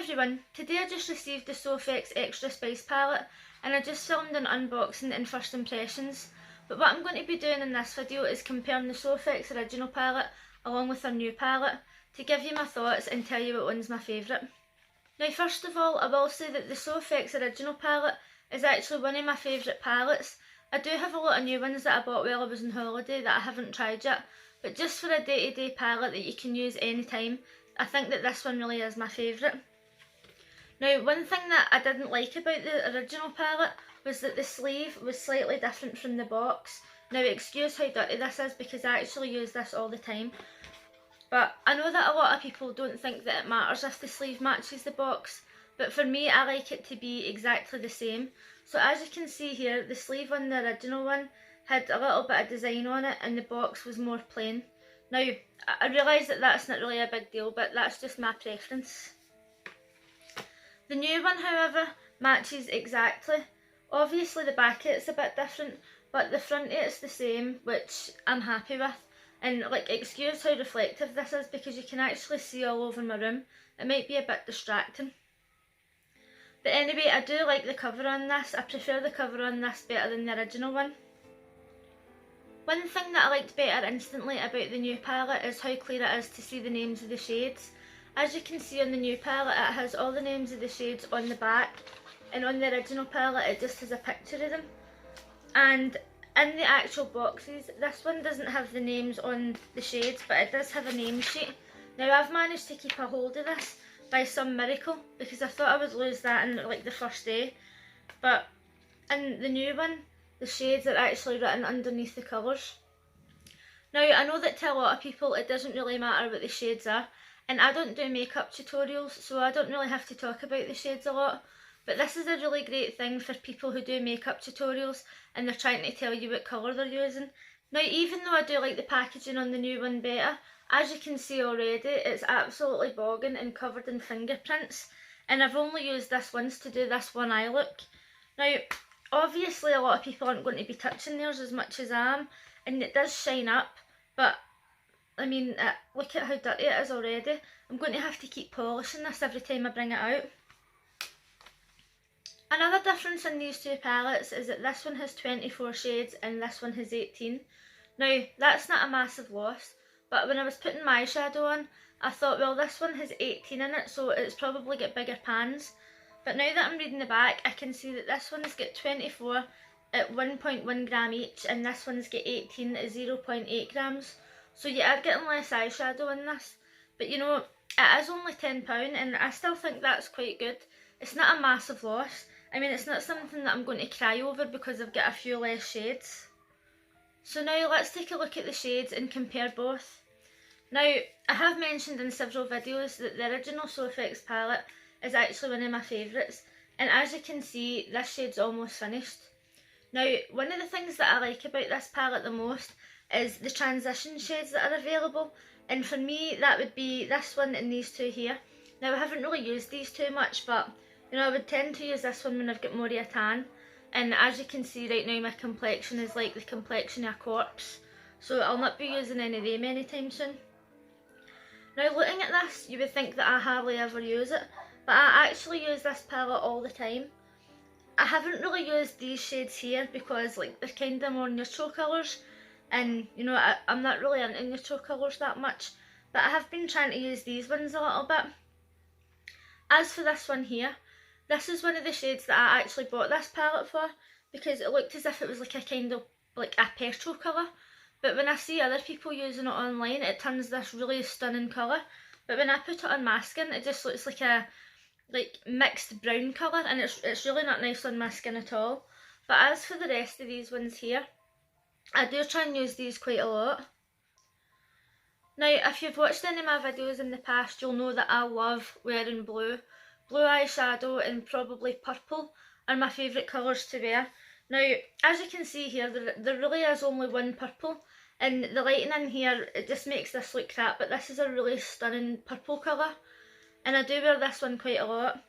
everyone, today I just received the Soph Extra Spice palette and I just filmed an unboxing and first impressions. But what I'm going to be doing in this video is comparing the Soph original palette along with their new palette to give you my thoughts and tell you which one's my favourite. Now first of all, I will say that the Soph original palette is actually one of my favourite palettes. I do have a lot of new ones that I bought while I was on holiday that I haven't tried yet, but just for a day-to-day palette that you can use anytime, I think that this one really is my favourite. Now, one thing that I didn't like about the original palette was that the sleeve was slightly different from the box. Now, excuse how dirty this is because I actually use this all the time. But I know that a lot of people don't think that it matters if the sleeve matches the box, but for me, I like it to be exactly the same. So as you can see here, the sleeve on the original one had a little bit of design on it and the box was more plain. Now, I realise that that's not really a big deal, but that's just my preference. The new one, however, matches exactly. Obviously the back of it's a bit different, but the front of it's the same, which I'm happy with. And like, excuse how reflective this is because you can actually see all over my room. It might be a bit distracting. But anyway, I do like the cover on this. I prefer the cover on this better than the original one. One thing that I liked better instantly about the new palette is how clear it is to see the names of the shades. As you can see on the new palette, it has all the names of the shades on the back, and on the original palette it just has a picture of them. And in the actual boxes, this one doesn't have the names on the shades, but it does have a name sheet. Now I've managed to keep a hold of this by some miracle because I thought I would lose that in like the first day, but in the new one the shades are actually written underneath the colours. Now I know that to a lot of people it doesn't really matter what the shades are, and I don't do makeup tutorials so I don't really have to talk about the shades a lot, but this is a really great thing for people who do makeup tutorials and they're trying to tell you what colour they're using. Now even though I do like the packaging on the new one better, as you can see already it's absolutely bogging and covered in fingerprints, and I've only used this once to do this one eye look. Now obviously a lot of people aren't going to be touching theirs as much as I am, and it does shine up, but I mean, look at how dirty it is already. I'm going to have to keep polishing this every time I bring it out. Another difference in these two palettes is that this one has 24 shades and this one has 18. Now, that's not a massive loss, but when I was putting my shadow on, I thought, well, this one has 18 in it, so it's probably got bigger pans. But now that I'm reading the back, I can see that this one's got 24 at 1.1 gram each, and this one's got 18 at 0.8 grams. So you are getting less eyeshadow in this, but you know, it is only £10 and I still think that's quite good. It's not a massive loss. I mean, it's not something that I'm going to cry over because I've got a few less shades. So now let's take a look at the shades and compare both. Now, I have mentioned in several videos that the original Soph palette is actually one of my favourites, and as you can see, this shade's almost finished. Now, one of the things that I like about this palette the most is the transition shades that are available, and for me that would be this one and these two here. Now I haven't really used these too much, but you know, I would tend to use this one when I've got more of a tan, and as you can see right now my complexion is like the complexion of a corpse, so I'll not be using any of them anytime soon. Now looking at this you would think that I hardly ever use it, but I actually use this palette all the time. I haven't really used these shades here because like they're kind of more neutral colours, and you know, I'm not really into neutral colours that much, but I have been trying to use these ones a little bit. As for this one here, this is one of the shades that I actually bought this palette for because it looked as if it was like a kind of like a petrol colour, but when I see other people using it online it turns this really stunning colour, but when I put it on my skin it just looks like a mixed brown colour, and it's really not nice on my skin at all. But as for the rest of these ones here, I do try and use these quite a lot. Now if you've watched any of my videos in the past you'll know that I love wearing blue. Blue eyeshadow and probably purple are my favourite colours to wear. Now as you can see here there really is only one purple, and the lighting in here it just makes this look crap, but this is a really stunning purple colour and I do wear this one quite a lot.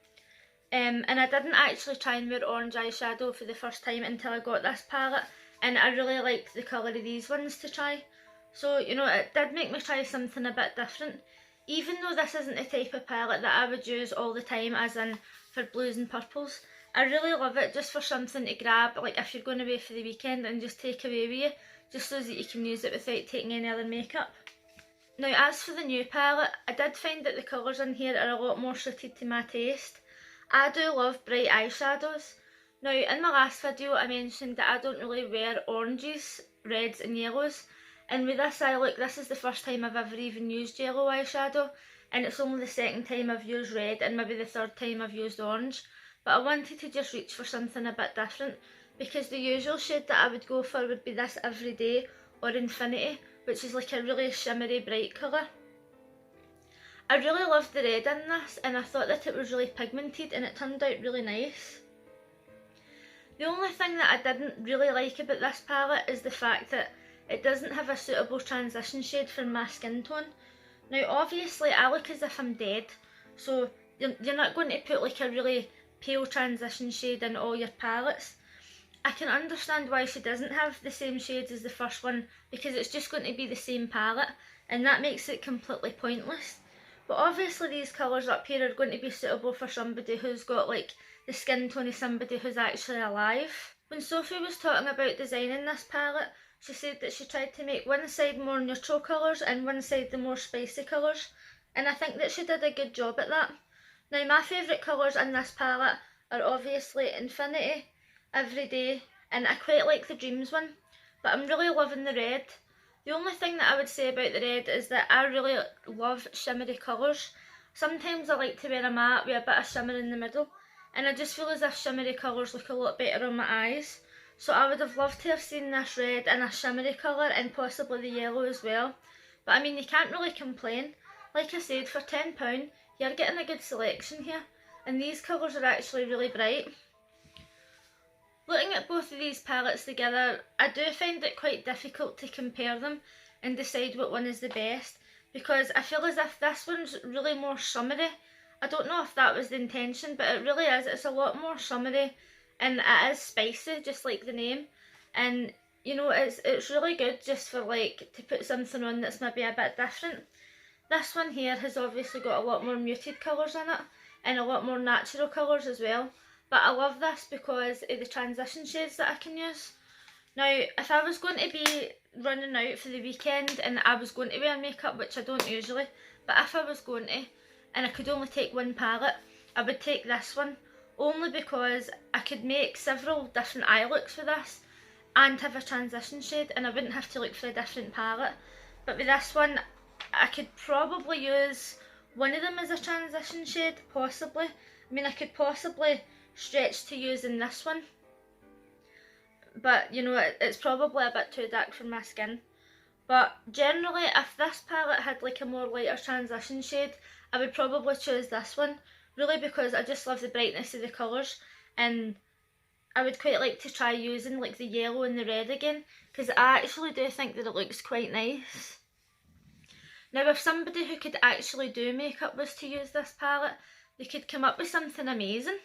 And I didn't actually try and wear orange eyeshadow for the first time until I got this palette, and I really liked the colour of these ones to try. So, you know, it did make me try something a bit different. Even though this isn't the type of palette that I would use all the time, as in for blues and purples, I really love it just for something to grab, like if you're going away for the weekend and just take away with you, just so that you can use it without taking any other makeup. Now, as for the new palette, I did find that the colours in here are a lot more suited to my taste. I do love bright eyeshadows. Now, in my last video I mentioned that I don't really wear oranges, reds and yellows, and with this eye look, this is the first time I've ever even used yellow eyeshadow, and it's only the second time I've used red and maybe the third time I've used orange. But I wanted to just reach for something a bit different, because the usual shade that I would go for would be this Everyday or Infinity, which is like a really shimmery bright colour. I really loved the red in this, and I thought that it was really pigmented and it turned out really nice. The only thing that I didn't really like about this palette is the fact that it doesn't have a suitable transition shade for my skin tone. Now obviously I look as if I'm dead, so you're not going to put like a really pale transition shade in all your palettes. I can understand why she doesn't have the same shades as the first one, because it's just going to be the same palette and that makes it completely pointless. But obviously these colours up here are going to be suitable for somebody who's got like the skin tone of somebody who's actually alive. When Sophie was talking about designing this palette, she said that she tried to make one side more neutral colours and one side the more spicy colours, and I think that she did a good job at that. Now my favourite colours in this palette are obviously Infinity, Everyday, and I quite like the Dreams one, but I'm really loving the red. The only thing that I would say about the red is that I really love shimmery colours. Sometimes I like to wear a matte with a bit of shimmer in the middle, and I just feel as if shimmery colours look a lot better on my eyes. So I would have loved to have seen this red in a shimmery colour and possibly the yellow as well. But I mean, you can't really complain. Like I said, for £10 you're getting a good selection here, and these colours are actually really bright. Looking at both of these palettes together, I do find it quite difficult to compare them and decide what one is the best, because I feel as if this one's really more summery. I don't know if that was the intention, but it really is. It's a lot more summery and it is spicy, just like the name. And you know, it's really good just for like to put something on that's maybe a bit different. This one here has obviously got a lot more muted colours in it and a lot more natural colours as well. But I love this because of the transition shades that I can use. Now, if I was going to be running out for the weekend and I was going to wear makeup, which I don't usually, but if I was going to, and I could only take one palette, I would take this one, only because I could make several different eye looks with this and have a transition shade, and I wouldn't have to look for a different palette. But with this one, I could probably use one of them as a transition shade, possibly. I mean, I could possibly stretch to using this one, but you know, it's probably a bit too dark for my skin. But generally, if this palette had like a more lighter transition shade, I would probably choose this one, really because I just love the brightness of the colours, and I would quite like to try using like the yellow and the red again, because I actually do think that it looks quite nice. Now, if somebody who could actually do makeup was to use this palette, they could come up with something amazing.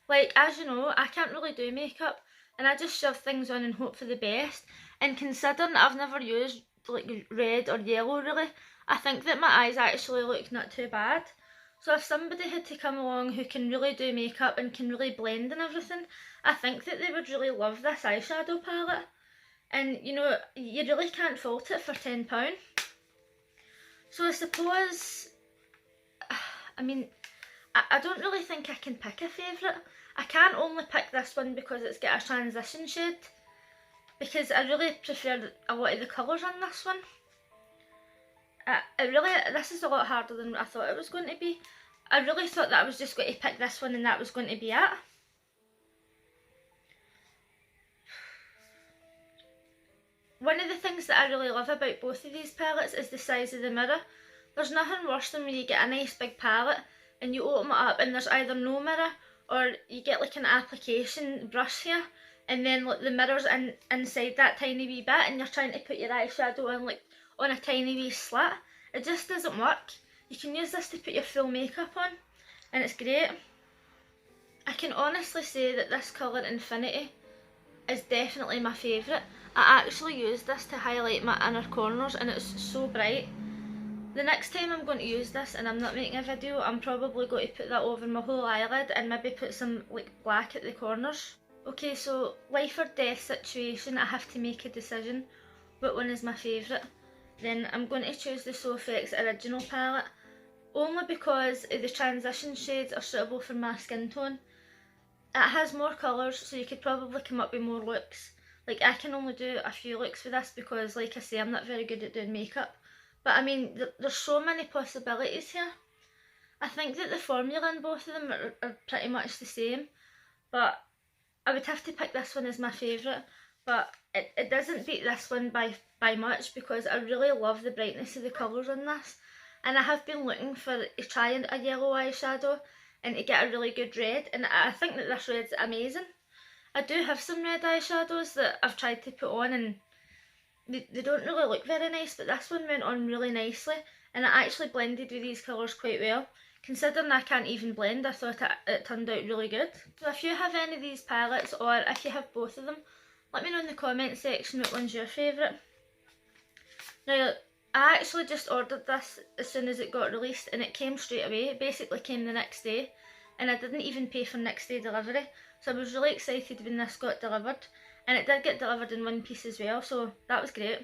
Like, as you know, I can't really do makeup, and I just shove things on and hope for the best. And considering I've never used like red or yellow really, I think that my eyes actually look not too bad. So if somebody had to come along who can really do makeup and can really blend and everything, I think that they would really love this eyeshadow palette. And you know, you really can't fault it for £10. So I suppose, I mean, I don't really think I can pick a favourite. I can only pick this one because it's got a transition shade, because I really prefer a lot of the colours on this one. This is a lot harder than I thought it was going to be. I really thought that I was just going to pick this one and that was going to be it. One of the things that I really love about both of these palettes is the size of the mirror. There's nothing worse than when you get a nice big palette and you open it up and there's either no mirror, or you get like an application brush here and then like the mirror's inside that tiny wee bit and you're trying to put your eyeshadow on like on a tiny wee slit. It just doesn't work. You can use this to put your full makeup on and it's great. I can honestly say that this colour Infinity is definitely my favourite. I actually use this to highlight my inner corners and it's so bright. The next time I'm going to use this and I'm not making a video, I'm probably going to put that over my whole eyelid and maybe put some like black at the corners. Okay, so life or death situation, I have to make a decision. What one is my favourite? Then I'm going to choose the Soph original palette, only because the transition shades are suitable for my skin tone. It has more colours, so you could probably come up with more looks. Like, I can only do a few looks for this because, like I say, I'm not very good at doing makeup. But I mean, there's so many possibilities here. I think that the formula in both of them are pretty much the same, but I would have to pick this one as my favourite. But it doesn't beat this one by much, because I really love the brightness of the colours in this. And I have been looking for trying a yellow eyeshadow and to get a really good red, and I think that this red's amazing. I do have some red eyeshadows that I've tried to put on and they don't really look very nice, but this one went on really nicely and it actually blended with these colours quite well. Considering I can't even blend, I thought it turned out really good. So if you have any of these palettes, or if you have both of them, let me know in the comment section what one's your favourite. Now, I actually just ordered this as soon as it got released and it came straight away. It basically came the next day and I didn't even pay for next day delivery. So I was really excited when this got delivered, and it did get delivered in one piece as well, so that was great.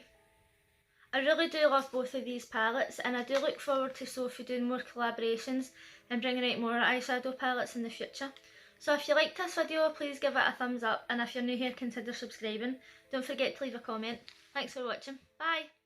I really do love both of these palettes, and I do look forward to Sophie doing more collaborations and bringing out more eyeshadow palettes in the future. So if you liked this video, please give it a thumbs up, and if you're new here, consider subscribing. Don't forget to leave a comment. Thanks for watching. Bye!